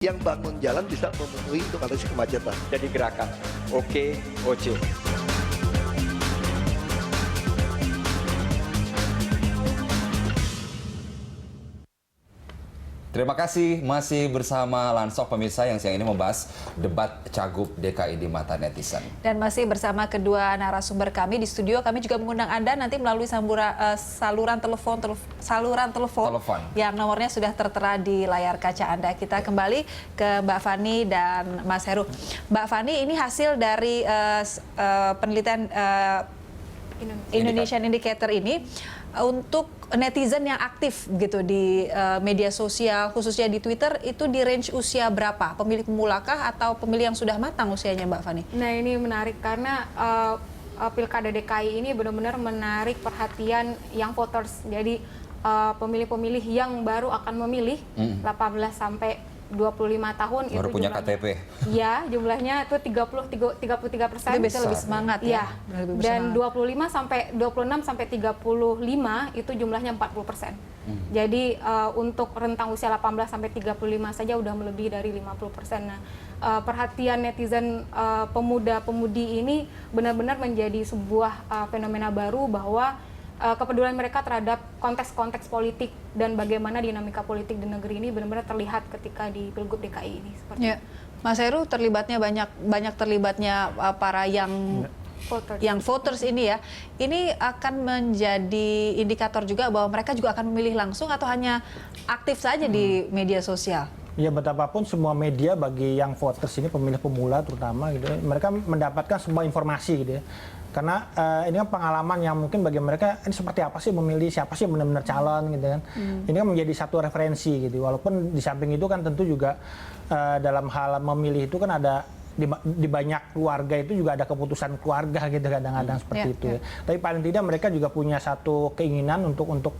yang bangun jalan bisa memenuhi untuk atasi kemacetan. Jadi gerakan Oke OC. Terima kasih masih bersama Lansok pemirsa yang siang ini membahas debat Cagup DKI di mata netizen. Dan masih bersama kedua narasumber kami di studio, kami juga mengundang Anda nanti melalui saluran telepon yang nomornya sudah tertera di layar kaca Anda. Kita kembali ke Mbak Fani dan Mas Heru. Mbak Fani, ini hasil dari penelitian Indonesian Indicator ini untuk netizen yang aktif gitu di media sosial, khususnya di Twitter, itu di range usia berapa? Pemilih pemulakah atau pemilih yang sudah matang usianya, Mbak Fani? Nah, ini menarik karena Pilkada DKI ini benar-benar menarik perhatian young voters. Jadi pemilih-pemilih yang baru akan memilih 18 sampai 25 tahun baru itu punya jumlahnya, KTP. Ya, jumlahnya itu 33%. Itu bisa lebih semangat ya. Dan 26 sampai 35 itu jumlahnya 40%. Jadi untuk rentang usia 18 sampai 35 saja udah melebihi dari 50%. Nah, perhatian netizen pemuda-pemudi ini benar-benar menjadi sebuah fenomena baru bahwa kepedulian mereka terhadap konteks-konteks politik dan bagaimana dinamika politik di negeri ini benar-benar terlihat ketika di Pilgub DKI ini. Seperti Ya. Mas Heru, terlibatnya banyak terlibatnya para yang voters ini ya. Ini akan menjadi indikator juga bahwa mereka juga akan memilih langsung atau hanya aktif saja di media sosial? Ya, betapapun semua media bagi yang voters ini, pemilih pemula terutama gitu, mereka mendapatkan semua informasi gitu ya. Karena ini kan pengalaman yang mungkin bagi mereka ini seperti apa sih memilih, siapa sih benar-benar calon gitu kan. Ini kan menjadi satu referensi gitu. Walaupun di samping itu kan tentu juga dalam hal memilih itu kan ada di banyak keluarga itu juga ada keputusan keluarga gitu kadang-kadang seperti itu ya. Tapi paling tidak mereka juga punya satu keinginan untuk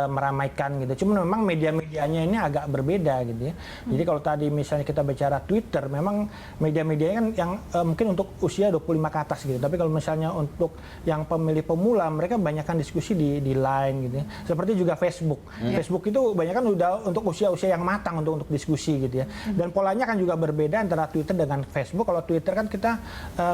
meramaikan gitu. Cuma memang media-medianya ini agak berbeda gitu ya. Jadi kalau tadi misalnya kita bicara Twitter, memang media-medianya kan yang mungkin untuk usia 25 ke atas gitu. Tapi kalau misalnya untuk yang pemilih pemula, mereka banyakkan diskusi di Line gitu ya. Seperti juga Facebook. Facebook itu banyak kan udah untuk usia-usia yang matang untuk diskusi gitu ya. Dan polanya kan juga berbeda antara Twitter dengan Facebook. Kalau Twitter kan kita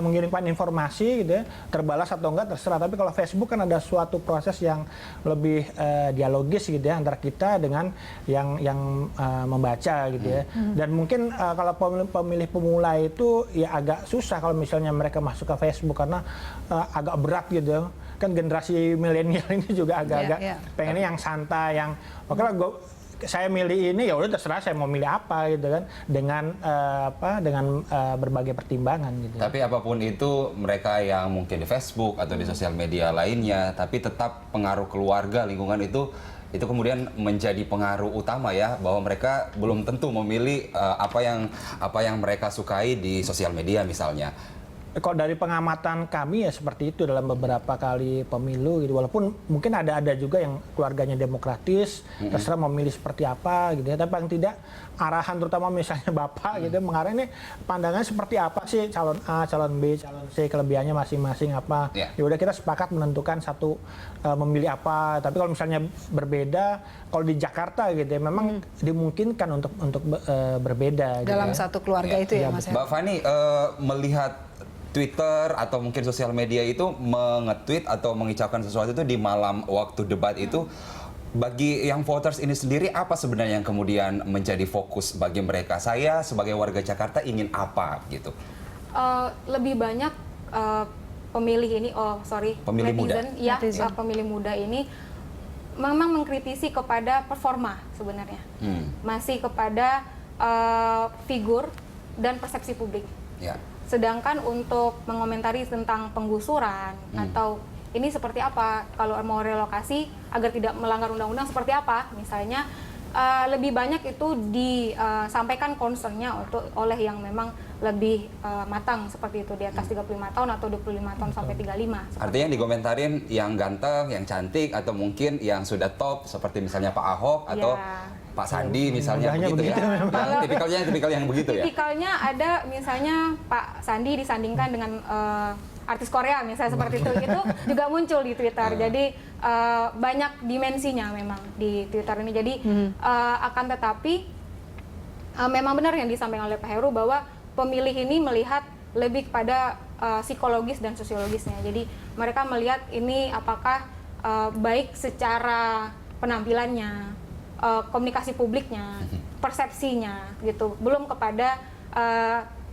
mengirimkan informasi gitu ya, terbalas atau enggak terserah. Tapi kalau Facebook kan ada suatu proses yang lebih dialogis gitu ya antara kita dengan yang membaca gitu ya. Dan mungkin kalau pemilih pemula itu ya agak susah kalau misalnya mereka masuk ke Facebook karena agak berat gitu ya. Kan generasi milenial ini juga agak-agak pengennya yang santai, yang oke saya milih ini ya udah terserah saya mau milih apa gitu kan dengan berbagai pertimbangan gitu. Tapi apapun itu mereka yang mungkin di Facebook atau di sosial media lainnya, tapi tetap pengaruh keluarga, lingkungan itu kemudian menjadi pengaruh utama ya, bahwa mereka belum tentu memilih apa yang mereka sukai di sosial media misalnya. Kalau dari pengamatan kami ya seperti itu dalam beberapa kali pemilu gitu, walaupun mungkin ada juga yang keluarganya demokratis, terserah memilih seperti apa gitu ya, tapi paling tidak arahan terutama misalnya Bapak gitu mengarah ini pandangannya seperti apa sih calon A, calon B, calon C, kelebihannya masing-masing apa. Ya udah kita sepakat menentukan satu memilih apa. Tapi kalau misalnya berbeda, kalau di Jakarta gitu ya memang dimungkinkan untuk berbeda dalam gitu, satu keluarga itu ya Mas. Mbak Fani melihat Twitter atau mungkin sosial media itu menge-tweet atau mengucapkan sesuatu itu di malam waktu debat itu, bagi yang voters ini sendiri apa sebenarnya yang kemudian menjadi fokus bagi mereka? Saya sebagai warga Jakarta ingin apa gitu? Lebih banyak pemilih ini, pemilih netizen, muda. Pemilih muda ini memang mengkritisi kepada performa sebenarnya, masih kepada figur dan persepsi publik. Ya. Sedangkan untuk mengomentari tentang penggusuran atau ini seperti apa, kalau mau relokasi agar tidak melanggar undang-undang seperti apa, misalnya lebih banyak itu disampaikan concernnya oleh yang memang lebih matang seperti itu, di atas 35 tahun atau 25 tahun sampai 35. Artinya yang dikomentarin yang ganteng, yang cantik, atau mungkin yang sudah top seperti misalnya Pak Ahok atau Pak Sandi misalnya begitu ya. Tipikal yang begitu ya. Tipikalnya ada misalnya Pak Sandi disandingkan dengan artis Korea misalnya seperti itu juga muncul di Twitter. Jadi banyak dimensinya memang di Twitter ini. Jadi akan tetapi memang benar yang disampaikan oleh Pak Heru bahwa pemilih ini melihat lebih kepada psikologis dan sosiologisnya. Jadi mereka melihat ini apakah baik secara penampilannya, komunikasi publiknya, persepsinya gitu. Belum kepada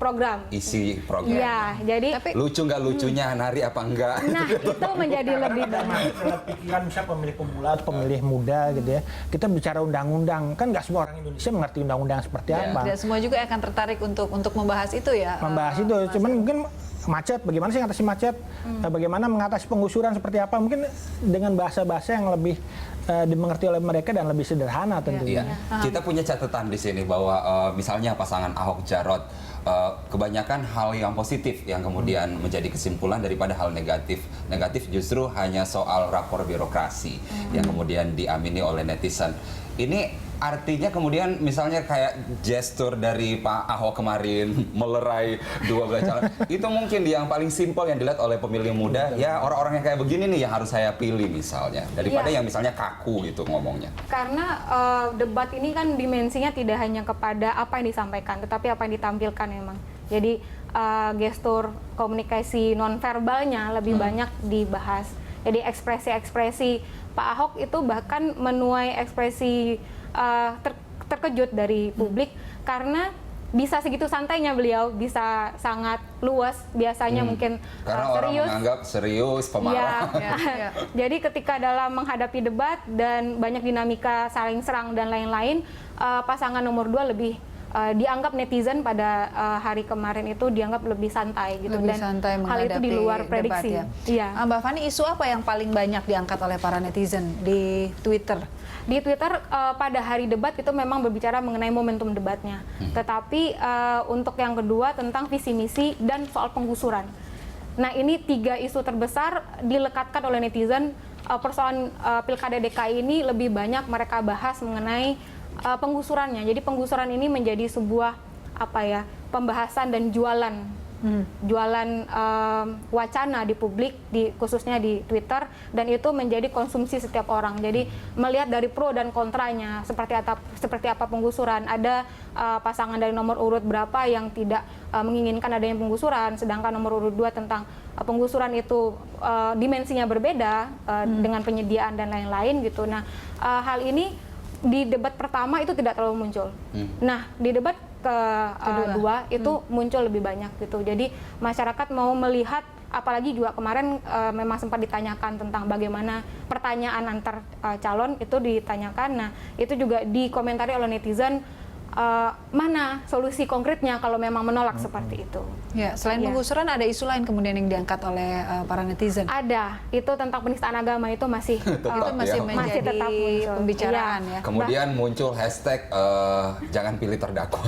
program. Isi program. Iya, jadi lucu nggak lucunya, nari apa enggak? Nah, itu menjadi lebih banyak. Pikiran misalnya pemilih pemula atau pemilih muda gitu ya. Kita bicara undang-undang, kan nggak semua orang Indonesia mengerti undang-undang seperti apa. Tidak semua juga akan tertarik untuk membahas itu ya. Membahas itu, cuman mungkin macet, bagaimana sih mengatasi macet? Bagaimana mengatasi penggusuran seperti apa? Mungkin dengan bahasa-bahasa yang lebih dimengerti oleh mereka dan lebih sederhana tentunya. Iya. Kita punya catatan di sini bahwa misalnya pasangan Ahok Jarot kebanyakan hal yang positif yang kemudian menjadi kesimpulan daripada hal negatif. Negatif justru hanya soal rapor birokrasi yang kemudian diamini oleh netizen. Ini artinya kemudian misalnya kayak gestur dari Pak Ahok kemarin melerai 12 calon, itu mungkin yang paling simpel yang dilihat oleh pemilih muda, ya orang-orang yang kayak begini nih yang harus saya pilih misalnya, daripada yang misalnya kaku gitu ngomongnya. Karena debat ini kan dimensinya tidak hanya kepada apa yang disampaikan, tetapi apa yang ditampilkan memang. Jadi gestur komunikasi nonverbalnya lebih banyak dibahas. Jadi ekspresi-ekspresi Pak Ahok itu bahkan menuai ekspresi terkejut dari publik karena bisa segitu santainya beliau, bisa sangat luas, biasanya mungkin karena orang serius. menganggap serius, pemarah. Ya. Jadi ketika dalam menghadapi debat dan banyak dinamika saling serang dan lain-lain, pasangan nomor 2 lebih dianggap netizen pada hari kemarin itu dianggap lebih santai gitu, lebih dan santai hal itu di luar prediksi. Debat, ya. Iya. Mbak Fani, isu apa yang paling banyak diangkat oleh para netizen di Twitter? Di Twitter pada hari debat itu memang berbicara mengenai momentum debatnya. Tetapi untuk yang kedua tentang visi misi dan soal penggusuran. Nah, ini 3 isu terbesar dilekatkan oleh netizen. Persoalan Pilkada DKI ini lebih banyak mereka bahas mengenai penggusurannya. Jadi penggusuran ini menjadi sebuah pembahasan dan jualan wacana di publik, khususnya di Twitter, dan itu menjadi konsumsi setiap orang. Jadi melihat dari pro dan kontranya, seperti apa penggusuran. Ada pasangan dari nomor urut berapa yang tidak menginginkan adanya penggusuran, sedangkan nomor urut 2 tentang penggusuran itu dimensinya berbeda dengan penyediaan dan lain-lain gitu. Nah, hal ini di debat pertama itu tidak terlalu muncul. Nah, di debat kedua itu muncul lebih banyak gitu. Jadi masyarakat mau melihat, apalagi juga kemarin memang sempat ditanyakan tentang bagaimana pertanyaan antar calon itu ditanyakan. Nah, itu juga dikomentari oleh netizen, mana solusi konkretnya kalau memang menolak seperti itu. Ya, selain penggusuran ada isu lain kemudian yang diangkat oleh para netizen. Ada, itu tentang penistaan agama itu masih masih tetap muncul. Pembicaraan ya. Kemudian muncul hashtag jangan pilih terdakwa.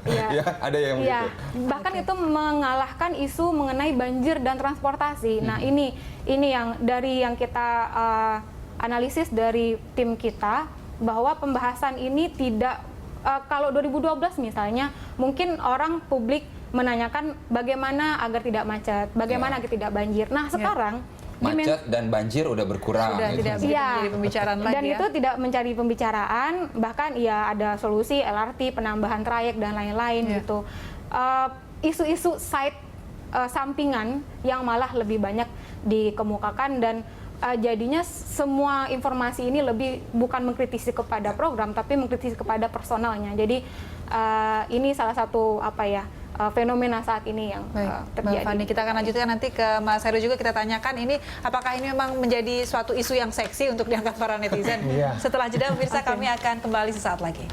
Ya, ada yang begitu. Bahkan itu mengalahkan isu mengenai banjir dan transportasi. Nah, ini yang dari yang kita analisis dari tim kita, bahwa pembahasan ini tidak kalau 2012 misalnya, mungkin orang publik menanyakan bagaimana agar tidak macet, bagaimana agar tidak banjir. Nah, sekarang macet dan banjir udah berkurang. Sudah tidak menjadi pembicaraan lagi. Dan itu tidak mencari pembicaraan, bahkan ada solusi LRT, penambahan trayek dan lain-lain gitu. Isu-isu side sampingan yang malah lebih banyak dikemukakan, dan jadinya semua informasi ini lebih bukan mengkritisi kepada program, tapi mengkritisi kepada personalnya. Jadi ini salah satu fenomena saat ini yang terjadi. Mbak Fani, kita akan lanjutkan nanti ke Mas Heru juga, kita tanyakan ini apakah ini memang menjadi suatu isu yang seksi untuk diangkat para netizen. Setelah jeda, pemirsa, kami akan kembali sesaat lagi.